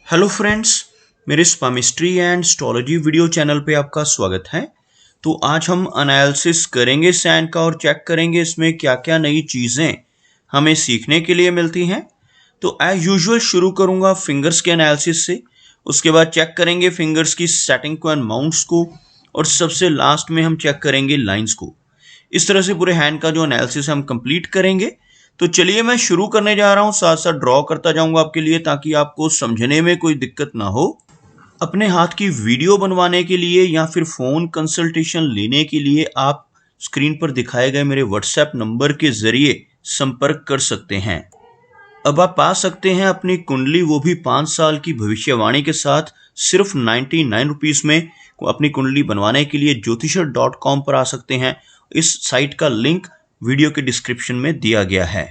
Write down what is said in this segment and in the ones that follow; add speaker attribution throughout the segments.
Speaker 1: Hello friends, मेरे स्पामिस्ट्री and astrology video channel पे आपका स्वागत है। तो आज हम एनालिसिस करेंगे सैन का और चेक करेंगे इसमें क्या क्या नई चीज़ें हमें सीखने के लिए मिलती हैं। तो एज यूजुअल शुरू करूंगा फिंगर्स के एनालिसिस से, उसके बाद चेक करेंगे फिंगर्स की सेटिंग को एंड माउंट्स को, और सबसे लास्ट में हम चेक करेंगे लाइंस को। इस तरह से पूरे हैंड का जो एनालिसिस हम कंप्लीट करेंगे। तो चलिए मैं शुरू करने जा रहा हूं, साथ साथ ड्रॉ करता जाऊंगा आपके लिए ताकि आपको समझने में कोई दिक्कत ना हो। अपने हाथ की वीडियो बनवाने के लिए या फिर फ़ोन कंसल्टेशन लेने के लिए आप स्क्रीन पर दिखाए गए मेरे व्हाट्सएप नंबर के ज़रिए संपर्क कर सकते हैं। अब आप पा सकते हैं अपनी कुंडली, वो भी 5 साल की भविष्यवाणी के साथ सिर्फ 99 रुपीज़ में। अपनी कुंडली बनवाने के लिए ज्योतिषर.com पर आ सकते हैं। इस साइट का लिंक वीडियो के डिस्क्रिप्शन में दिया गया है।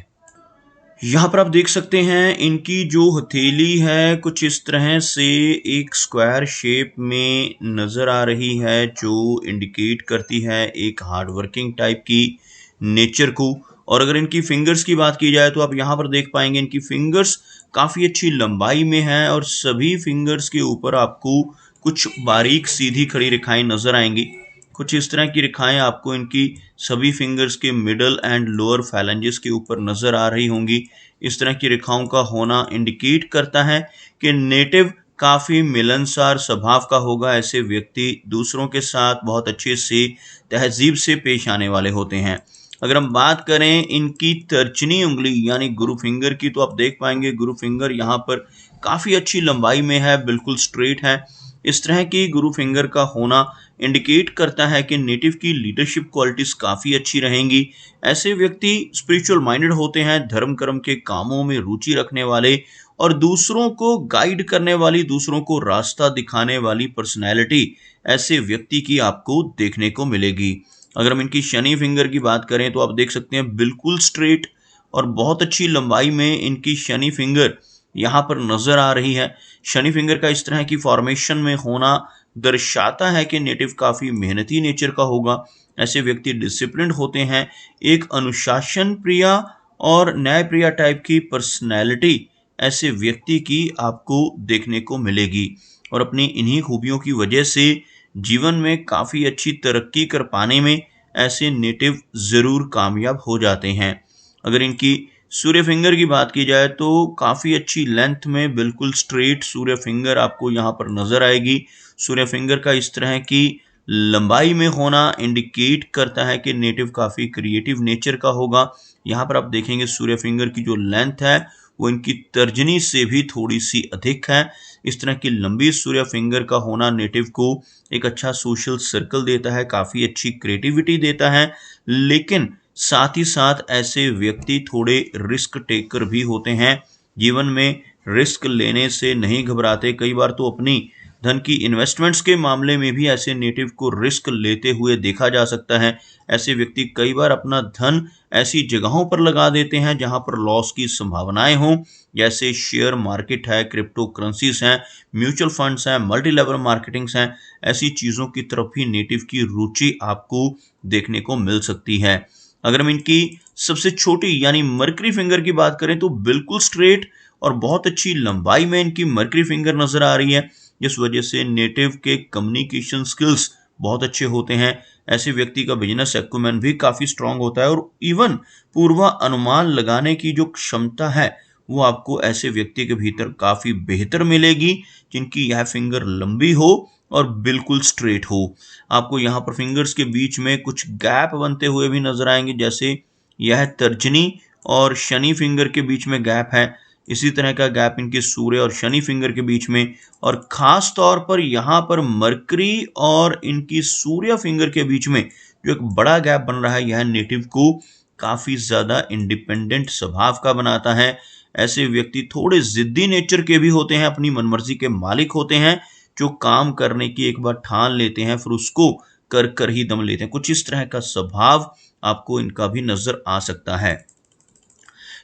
Speaker 1: यहाँ पर आप देख सकते हैं इनकी जो हथेली है कुछ इस तरह से एक स्क्वायर शेप में नज़र आ रही है, जो इंडिकेट करती है एक हार्ड वर्किंग टाइप की नेचर को। और अगर इनकी फिंगर्स की बात की जाए तो आप यहाँ पर देख पाएंगे इनकी फिंगर्स काफ़ी अच्छी लंबाई में है और सभी फिंगर्स के ऊपर आपको कुछ बारीक सीधी खड़ी रेखाएं नज़र आएंगी। कुछ इस तरह की रेखाएं आपको इनकी सभी फिंगर्स के मिडल एंड लोअर फैलेंजेस के ऊपर नज़र आ रही होंगी। इस तरह की रेखाओं का होना इंडिकेट करता है कि नेटिव काफ़ी मिलनसार स्वभाव का होगा। ऐसे व्यक्ति दूसरों के साथ बहुत अच्छे से तहजीब से पेश आने वाले होते हैं। अगर हम बात करें इनकी तर्जनी उंगली यानी गुरु फिंगर की, तो आप देख पाएंगे गुरु फिंगर यहाँ पर काफ़ी अच्छी लंबाई में है, बिल्कुल स्ट्रेट है। इस तरह की गुरु फिंगर का होना इंडिकेट करता है कि नेटिव की लीडरशिप क्वालिटीज काफ़ी अच्छी रहेंगी। ऐसे व्यक्ति स्पिरिचुअल माइंडेड होते हैं, धर्म कर्म के कामों में रुचि रखने वाले और दूसरों को गाइड करने वाली, दूसरों को रास्ता दिखाने वाली पर्सनैलिटी ऐसे व्यक्ति की आपको देखने को मिलेगी। अगर हम इनकी शनि फिंगर की बात करें तो आप देख सकते हैं बिल्कुल स्ट्रेट और बहुत अच्छी लंबाई में इनकी शनि फिंगर यहाँ पर नज़र आ रही है। शनि फिंगर का इस तरह की फॉर्मेशन में होना दर्शाता है कि नेटिव काफ़ी मेहनती नेचर का होगा। ऐसे व्यक्ति डिसिप्लिन्ड होते हैं, एक अनुशासन प्रिया और न्याय प्रिया टाइप की पर्सनैलिटी ऐसे व्यक्ति की आपको देखने को मिलेगी। और अपनी इन्हीं खूबियों की वजह से जीवन में काफ़ी अच्छी तरक्की कर पाने में ऐसे नेटिव ज़रूर कामयाब हो जाते हैं। अगर इनकी सूर्य फिंगर की बात की जाए तो काफ़ी अच्छी लेंथ में बिल्कुल स्ट्रेट सूर्य फिंगर आपको यहाँ पर नज़र आएगी। सूर्य फिंगर का इस तरह की लंबाई में होना इंडिकेट करता है कि नेटिव काफ़ी क्रिएटिव नेचर का होगा। यहाँ पर आप देखेंगे सूर्य फिंगर की जो लेंथ है वो इनकी तर्जनी से भी थोड़ी सी अधिक है। इस तरह की लंबी सूर्य फिंगर का होना नेटिव को एक अच्छा सोशल सर्कल देता है, काफ़ी अच्छी क्रिएटिविटी देता है। लेकिन साथ ही साथ ऐसे व्यक्ति थोड़े रिस्क टेकर भी होते हैं। जीवन में रिस्क लेने से नहीं घबराते। कई बार तो अपनी धन की इन्वेस्टमेंट्स के मामले में भी ऐसे नेटिव को रिस्क लेते हुए देखा जा सकता है। ऐसे व्यक्ति कई बार अपना धन ऐसी जगहों पर लगा देते हैं जहां पर लॉस की संभावनाएं हों, जैसे शेयर मार्केट है, क्रिप्टो करेंसीज हैं, म्यूचुअल फंड्स हैं, मल्टी लेवल मार्केटिंग्स हैं। ऐसी चीज़ों की तरफ ही नेटिव की रुचि आपको देखने को मिल सकती है। अगर हम इनकी सबसे छोटी यानी मर्करी फिंगर की बात करें तो बिल्कुल स्ट्रेट और बहुत अच्छी लंबाई में इनकी मर्करी फिंगर नज़र आ रही है, जिस वजह से नेटिव के कम्युनिकेशन स्किल्स बहुत अच्छे होते हैं। ऐसे व्यक्ति का बिजनेस एक्यूमेन भी काफ़ी स्ट्रांग होता है और इवन पूर्वा अनुमान लगाने की जो क्षमता है वो आपको ऐसे व्यक्ति के भीतर काफ़ी बेहतर मिलेगी जिनकी यह फिंगर लंबी हो और बिल्कुल स्ट्रेट हो। आपको यहाँ पर फिंगर्स के बीच में कुछ गैप बनते हुए भी नजर आएंगे, जैसे यह तर्जनी और शनि फिंगर के बीच में गैप है। इसी तरह का गैप इनके सूर्य और शनि फिंगर के बीच में, और ख़ास तौर पर यहाँ पर मरकरी और इनकी सूर्य फिंगर के बीच में जो एक बड़ा गैप बन रहा है, यह नेटिव को काफ़ी ज़्यादा इंडिपेंडेंट स्वभाव का बनाता है। ऐसे व्यक्ति थोड़े ज़िद्दी नेचर के भी होते हैं, अपनी मनमर्जी के मालिक होते हैं, जो काम करने की एक बार ठान लेते हैं फिर उसको कर कर ही दम लेते हैं। कुछ इस तरह का स्वभाव आपको इनका भी नज़र आ सकता है।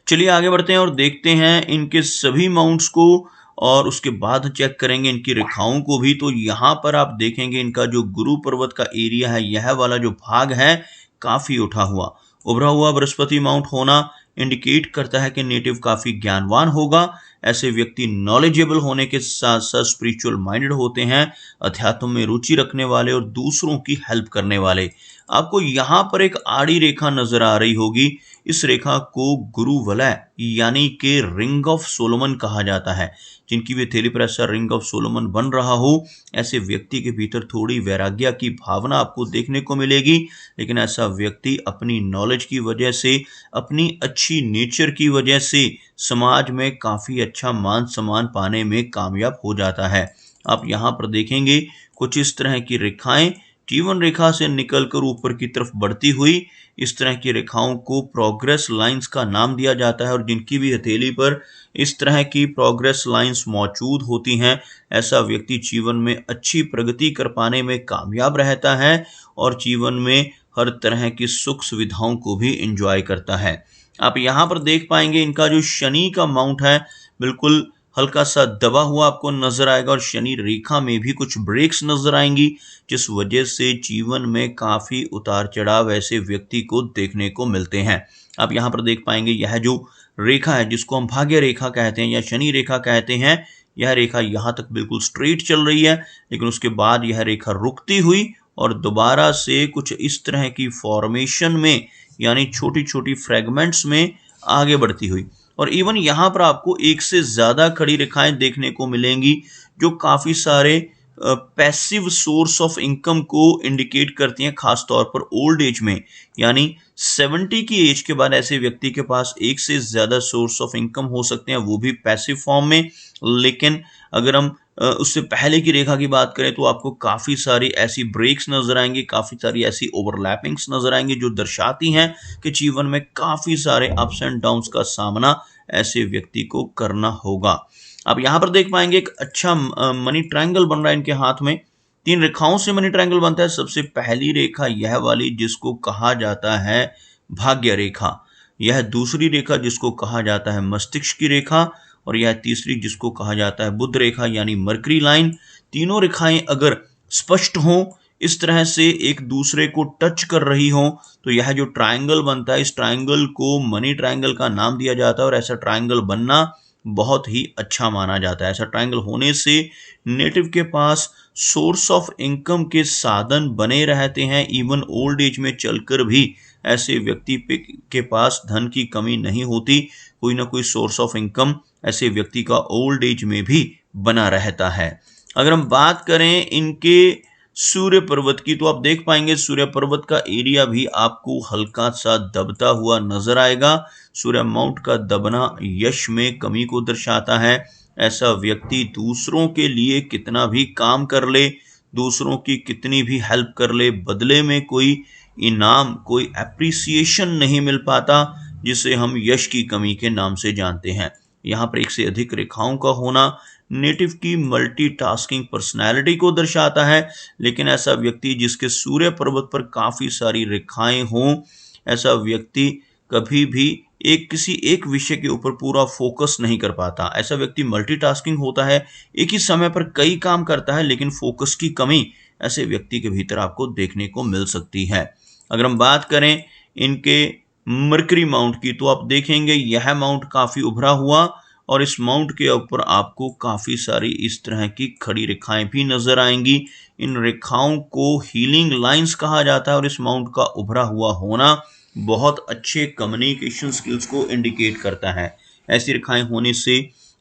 Speaker 1: चलिए आगे बढ़ते हैं और देखते हैं इनके सभी माउंट्स को, और उसके बाद चेक करेंगे इनकी रेखाओं को भी। तो यहाँ पर आप देखेंगे इनका जो गुरु पर्वत का एरिया है, यह वाला जो भाग है काफ़ी उठा हुआ उभरा हुआ बृहस्पति माउंट होना इंडिकेट करता है कि नेटिव काफ़ी ज्ञानवान होगा। ऐसे व्यक्ति नॉलेजेबल होने के साथ साथ स्पिरिचुअल माइंडेड होते हैं, अध्यात्म में रुचि रखने वाले और दूसरों की हेल्प करने वाले। आपको यहाँ पर एक आड़ी रेखा नजर आ रही होगी। इस रेखा को गुरु वलय यानी कि रिंग ऑफ सोलोमन कहा जाता है। जिनकी भी हथेली पर ऐसा रिंग ऑफ सोलोमन बन रहा हो, ऐसे व्यक्ति के भीतर थोड़ी वैराग्य की भावना आपको देखने को मिलेगी। लेकिन ऐसा व्यक्ति अपनी नॉलेज की वजह से, अपनी अच्छी नेचर की वजह से समाज में काफी अच्छा मान सम्मान पाने में कामयाब हो जाता है। आप यहाँ पर देखेंगे कुछ इस तरह की रेखाएं जीवन रेखा से निकलकर ऊपर की तरफ बढ़ती हुई, इस तरह की रेखाओं को प्रोग्रेस लाइंस का नाम दिया जाता है। और जिनकी भी हथेली पर इस तरह की प्रोग्रेस लाइंस मौजूद होती हैं, ऐसा व्यक्ति जीवन में अच्छी प्रगति कर पाने में कामयाब रहता है और जीवन में हर तरह की सुख सुविधाओं को भी एंजॉय करता है। आप यहाँ पर देख पाएंगे इनका जो शनि का माउंट है बिल्कुल हल्का सा दबा हुआ आपको नजर आएगा और शनि रेखा में भी कुछ ब्रेक्स नजर आएंगी, जिस वजह से जीवन में काफी उतार चढ़ाव ऐसे व्यक्ति को देखने को मिलते हैं। आप यहाँ पर देख पाएंगे यह जो रेखा है जिसको हम भाग्य रेखा कहते हैं या शनि रेखा कहते हैं, यह रेखा यहाँ तक बिल्कुल स्ट्रेट चल रही है, लेकिन उसके बाद यह रेखा रुकती हुई और दोबारा से कुछ इस तरह की फॉर्मेशन में यानी छोटी छोटी फ्रेगमेंट्स में आगे बढ़ती हुई। और इवन यहाँ पर आपको एक से ज्यादा खड़ी रेखाएं देखने को मिलेंगी जो काफी सारे पैसिव सोर्स ऑफ इनकम को इंडिकेट करती हैं, खासतौर पर ओल्ड एज में। यानी 70 की एज के बाद ऐसे व्यक्ति के पास एक से ज्यादा सोर्स ऑफ इनकम हो सकते हैं, वो भी पैसिव फॉर्म में। लेकिन अगर हम उससे पहले की रेखा की बात करें तो आपको काफी सारी ऐसी ब्रेक्स नजर आएंगी, काफी सारी ऐसी ओवरलैपिंग्स नजर आएंगी जो दर्शाती हैं कि जीवन में काफी सारे अप्स एंड डाउन्स का सामना ऐसे व्यक्ति को करना होगा। आप यहाँ पर देख पाएंगे एक अच्छा मनी ट्रायंगल बन रहा है इनके हाथ में। 3 रेखाओं से मनी ट्रायंगल बनता है। सबसे पहली रेखा यह वाली जिसको कहा जाता है भाग्य रेखा, यह दूसरी रेखा जिसको कहा जाता है मस्तिष्क की रेखा, और यह तीसरी जिसको कहा जाता है बुध रेखा यानी मर्करी लाइन। तीनों रेखाएं अगर स्पष्ट हों, इस तरह से एक दूसरे को टच कर रही हो, तो यह जो ट्रायंगल बनता है इस ट्रायंगल को मनी ट्रायंगल का नाम दिया जाता है। और ऐसा ट्रायंगल बनना बहुत ही अच्छा माना जाता है। ऐसा ट्रायंगल होने से नेटिव के पास सोर्स ऑफ इनकम के साधन बने रहते हैं। इवन ओल्ड एज में चलकर भी ऐसे व्यक्ति के पास धन की कमी नहीं होती। कोई ना कोई सोर्स ऑफ इनकम ऐसे व्यक्ति का ओल्ड एज में भी बना रहता है। अगर हम बात करें इनके सूर्य पर्वत की, तो आप देख पाएंगे सूर्य पर्वत का एरिया भी आपको हल्का सा दबता हुआ नजर आएगा। सूर्य माउंट का दबना यश में कमी को दर्शाता है। ऐसा व्यक्ति दूसरों के लिए कितना भी काम कर ले, दूसरों की कितनी भी हेल्प कर ले, बदले में कोई इनाम, कोई एप्रिसिएशन नहीं मिल पाता, जिसे हम यश की कमी के नाम से जानते हैं। यहाँ पर एक से अधिक रेखाओं का होना नेटिव की मल्टीटास्किंग पर्सनैलिटी को दर्शाता है। लेकिन ऐसा व्यक्ति जिसके सूर्य पर्वत पर काफी सारी रेखाएं हों, ऐसा व्यक्ति कभी भी किसी एक विषय के ऊपर पूरा फोकस नहीं कर पाता। ऐसा व्यक्ति मल्टीटास्किंग होता है, एक ही समय पर कई काम करता है, लेकिन फोकस की कमी ऐसे व्यक्ति के भीतर आपको देखने को मिल सकती है। अगर हम बात करें इनके मर्करी माउंट की, तो आप देखेंगे यह माउंट काफी उभरा हुआ और इस माउंट के ऊपर आपको काफी सारी इस तरह की खड़ी रेखाएं भी नजर आएंगी। इन रेखाओं को हीलिंग लाइंस कहा जाता है और इस माउंट का उभरा हुआ होना बहुत अच्छे कम्युनिकेशन स्किल्स को इंडिकेट करता है। ऐसी रेखाएं होने से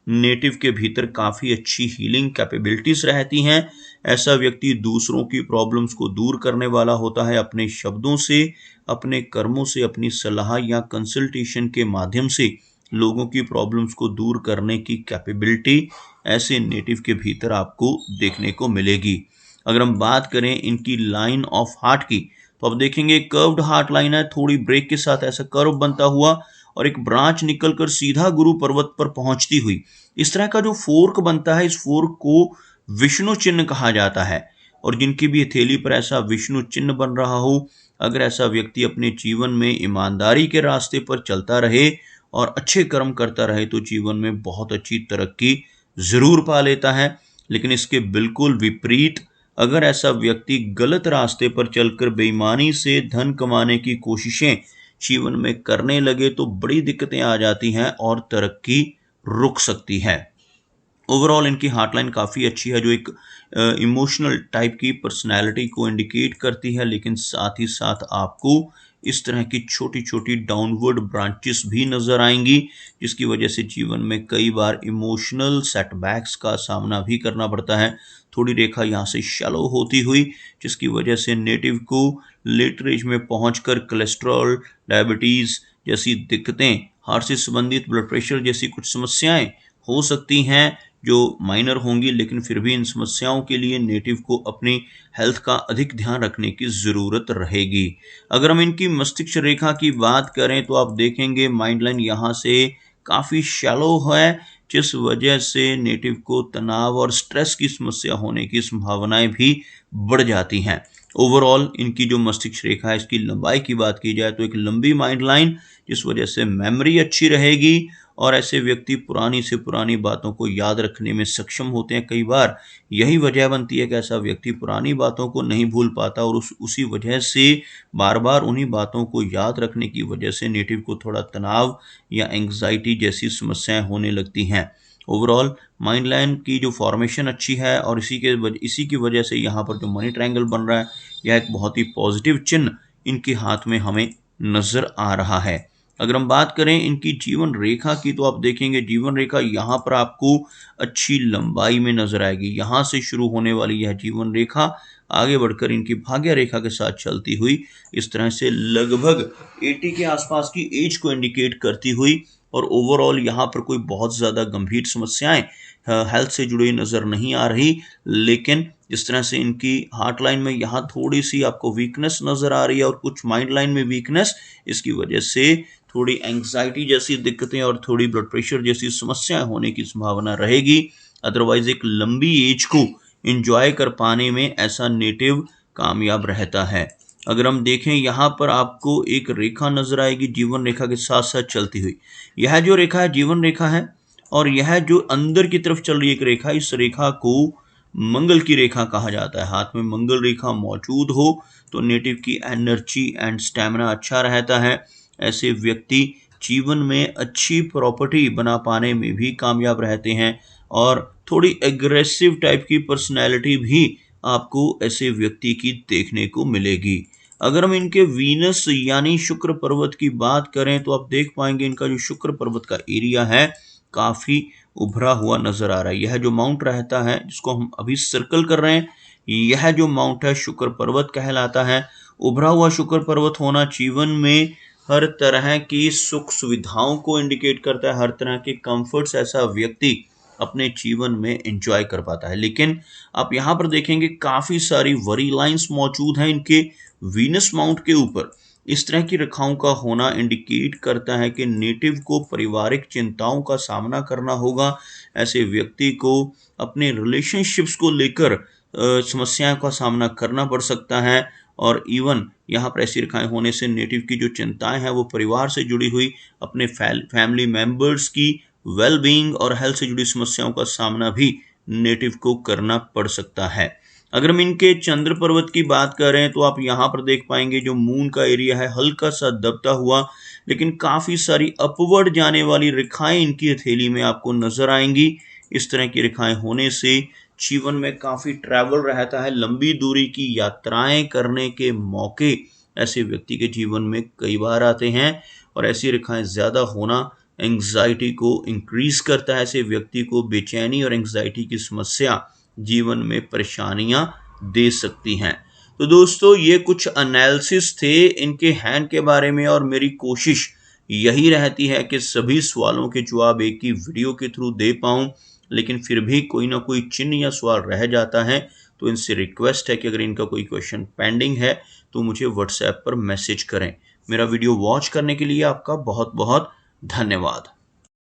Speaker 1: नेटिव के भीतर काफी अच्छी हीलिंग कैपेबिलिटीज रहती हैं। ऐसा व्यक्ति दूसरों की प्रॉब्लम्स को दूर करने वाला होता है अपने शब्दों से, अपने कर्मों से, अपनी सलाह या कंसल्टेशन के माध्यम से लोगों की प्रॉब्लम्स को दूर करने की कैपेबिलिटी ऐसे नेटिव के भीतर आपको देखने को मिलेगी। अगर हम बात करें इनकी लाइन ऑफ हार्ट की, तो आप देखेंगे कर्व्ड हार्ट लाइन है, थोड़ी ब्रेक के साथ ऐसा कर्व बनता हुआ और एक ब्रांच निकलकर सीधा गुरु पर्वत पर पहुंचती हुई। इस तरह का जो फोर्क बनता है, इस फोर्क को विष्णु चिन्ह कहा जाता है। और जिनकी भी हथेली पर ऐसा विष्णु चिन्ह बन रहा हो, अगर ऐसा व्यक्ति अपने जीवन में ईमानदारी के रास्ते पर चलता रहे और अच्छे कर्म करता रहे तो जीवन में बहुत अच्छी तरक्की जरूर पा लेता है। लेकिन इसके बिल्कुल विपरीत अगर ऐसा व्यक्ति गलत रास्ते पर चलकर बेईमानी से धन कमाने की कोशिशें जीवन में करने लगे तो बड़ी दिक्कतें आ जाती हैं और तरक्की रुक सकती है। ओवरऑल इनकी हार्टलाइन काफ़ी अच्छी है, जो एक इमोशनल टाइप की पर्सनैलिटी को इंडिकेट करती है, लेकिन साथ ही साथ आपको इस तरह की छोटी छोटी डाउनवर्ड ब्रांचेस भी नज़र आएंगी, जिसकी वजह से जीवन में कई बार इमोशनल सेटबैक्स का सामना भी करना पड़ता है। थोड़ी रेखा यहाँ से शैलो होती हुई, जिसकी वजह से नेटिव को लेटर एज में पहुंचकर कोलेस्ट्रॉल, डायबिटीज़ जैसी दिक्कतें, हार्ट से संबंधित ब्लड प्रेशर जैसी कुछ समस्याएं हो सकती हैं, जो माइनर होंगी, लेकिन फिर भी इन समस्याओं के लिए नेटिव को अपनी हेल्थ का अधिक ध्यान रखने की ज़रूरत रहेगी। अगर हम इनकी मस्तिष्क रेखा की बात करें तो आप देखेंगे माइंड लाइन यहाँ से काफ़ी शैलो है, जिस वजह से नेटिव को तनाव और स्ट्रेस की समस्या होने की संभावनाएं भी बढ़ जाती हैं। ओवरऑल इनकी जो मस्तिष्क रेखा है, इसकी लंबाई की बात की जाए तो एक लंबी माइंड लाइन, जिस वजह से मेमोरी अच्छी रहेगी और ऐसे व्यक्ति पुरानी से पुरानी बातों को याद रखने में सक्षम होते हैं। कई बार यही वजह बनती है कि ऐसा व्यक्ति पुरानी बातों को नहीं भूल पाता और उसी वजह से बार बार उन्हीं बातों को याद रखने की वजह से नेटिव को थोड़ा तनाव या एंग्जाइटी जैसी समस्याएं होने लगती हैं। ओवरऑल माइंड लाइन की जो फॉर्मेशन अच्छी है और इसी की वजह से यहाँ पर जो मनी ट्रायंगल बन रहा है, यह एक बहुत ही पॉजिटिव चिन्ह इनके हाथ में हमें नजर आ रहा है। अगर हम बात करें इनकी जीवन रेखा की तो आप देखेंगे जीवन रेखा यहाँ पर आपको अच्छी लंबाई में नजर आएगी। यहाँ से शुरू होने वाली यह जीवन रेखा आगे बढ़कर इनकी भाग्य रेखा के साथ चलती हुई इस तरह से लगभग 80 के आसपास की एज को इंडिकेट करती हुई, और ओवरऑल यहाँ पर कोई बहुत ज़्यादा गंभीर समस्याएं हेल्थ से जुड़ी नज़र नहीं आ रही, लेकिन जिस तरह से इनकी हार्ट लाइन में यहाँ थोड़ी सी आपको वीकनेस नज़र आ रही है और कुछ माइंड लाइन में वीकनेस, इसकी वजह से थोड़ी एंग्जाइटी जैसी दिक्कतें और थोड़ी ब्लड प्रेशर जैसी समस्याएं होने की संभावना रहेगी। अदरवाइज एक लंबी एज को एंजॉय कर पाने में ऐसा नेटिव कामयाब रहता है। अगर हम देखें यहाँ पर आपको एक रेखा नजर आएगी जीवन रेखा के साथ साथ चलती हुई। यह जो रेखा है जीवन रेखा है, और यह जो अंदर की तरफ चल रही एक रेखा, इस रेखा को मंगल की रेखा कहा जाता है। हाथ में मंगल रेखा मौजूद हो तो नेटिव की एनर्जी एंड स्टैमिना अच्छा रहता है। ऐसे व्यक्ति जीवन में अच्छी प्रॉपर्टी बना पाने में भी कामयाब रहते हैं और थोड़ी एग्रेसिव टाइप की पर्सनैलिटी भी आपको ऐसे व्यक्ति की देखने को मिलेगी। अगर हम इनके वीनस यानी शुक्र पर्वत की बात करें तो आप देख पाएंगे इनका जो शुक्र पर्वत का एरिया है काफ़ी उभरा हुआ नजर आ रहा है। यह जो माउंट रहता है जिसको हम अभी सर्कल कर रहे हैं, यह जो माउंट है शुक्र पर्वत कहलाता है। उभरा हुआ शुक्र पर्वत होना जीवन में हर तरह की सुख सुविधाओं को इंडिकेट करता है, हर तरह के कंफर्ट्स ऐसा व्यक्ति अपने जीवन में एंजॉय कर पाता है। लेकिन आप यहाँ पर देखेंगे काफ़ी सारी वरी लाइंस मौजूद हैं इनके वीनस माउंट के ऊपर। इस तरह की रेखाओं का होना इंडिकेट करता है कि नेटिव को पारिवारिक चिंताओं का सामना करना होगा। ऐसे व्यक्ति को अपने रिलेशनशिप्स को लेकर समस्याओं का सामना करना पड़ सकता है, और इवन यहाँ पर ऐसी रेखाएं होने से नेटिव की जो चिंताएं हैं वो परिवार से जुड़ी हुई, अपने फैमिली मेंबर्स की वेल बीइंग और हेल्थ से जुड़ी समस्याओं का सामना भी नेटिव को करना पड़ सकता है। अगर हम इनके चंद्र पर्वत की बात करें तो आप यहाँ पर देख पाएंगे जो मून का एरिया है हल्का सा दबता हुआ, लेकिन काफ़ी सारी अपवर्ड जाने वाली रेखाएं इनकी हथेली में आपको नजर आएंगी। इस तरह की रेखाएं होने से जीवन में काफ़ी ट्रैवल रहता है, लंबी दूरी की यात्राएं करने के मौके ऐसे व्यक्ति के जीवन में कई बार आते हैं, और ऐसी रेखाएं ज़्यादा होना एंग्जाइटी को इंक्रीज करता है। ऐसे व्यक्ति को बेचैनी और एंग्जाइटी की समस्या जीवन में परेशानियां दे सकती हैं। तो दोस्तों ये कुछ एनालिसिस थे इनके हैंड के बारे में, और मेरी कोशिश यही रहती है कि सभी सवालों के जवाब एक ही वीडियो के थ्रू दे पाऊं, लेकिन फिर भी कोई ना कोई चिन्ह या सवाल रह जाता है। तो इनसे रिक्वेस्ट है कि अगर इनका कोई क्वेश्चन पेंडिंग है तो मुझे व्हाट्सएप पर मैसेज करें। मेरा वीडियो वॉच करने के लिए आपका बहुत बहुत धन्यवाद।